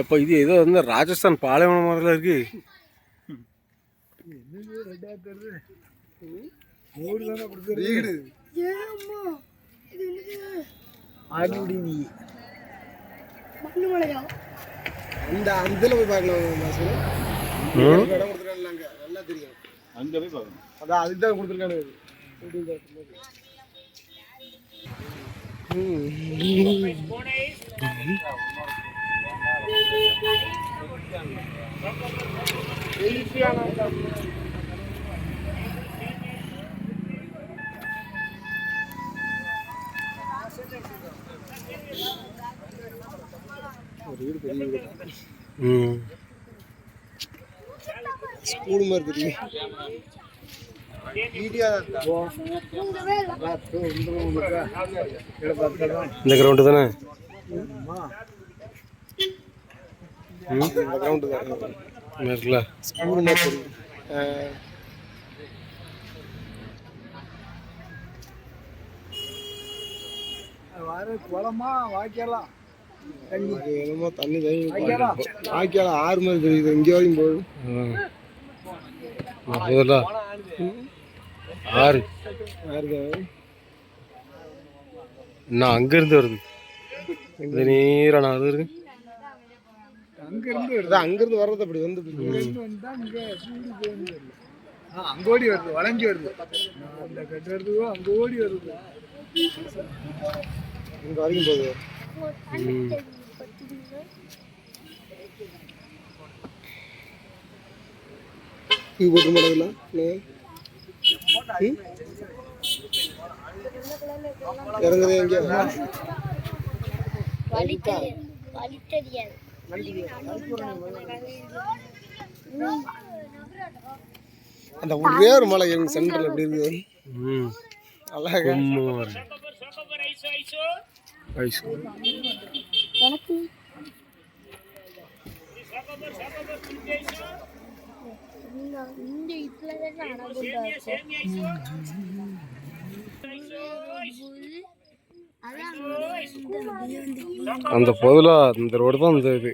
அப்போ இது ஏதோ வந்து ராஜஸ்தான் பாலைவனம் மாதிரிலாம் இருக்கு. அந்த இதுல போய் பார்க்கலாம். நல்லா தெரியும். அங்க போய் பார்க்கணும். அதான் அதுக்கு தான் கொடுத்துருக்கானு. ஸ்கூல் மாதிரி தெரியும். இந்த கிரவுண்டு தானே? கிரவுண்டு தான் இருக்குல்ல. ஸ்கூல் மாதிரி குளமா வாய்க்கலாம். தண்ணி வாய்க்கால ஆறு மாதிரி தெரியுது. இங்கே வரைக்கும் போகுது. ஆறு நான் அங்கிருந்து வருது. நேரா நான் அது இருக்கு. அங்கிருந்து வர்றது அப்படி வந்து அங்க ஓடி வருது. வளைஞ்சி வருது. அந்த கட்டுறதுக்கோ அங்க ஓடி வருது. இங்க வரைக்கும் போகுது. போட்டு மாட்டல இறங்குது. எங்க அந்த ஒரே ஒரு மலை எங்க சென்டர்ல எப்படி இருக்குது. அழகா அந்த பொதுலா இந்த ரோடு தான் இந்த இது.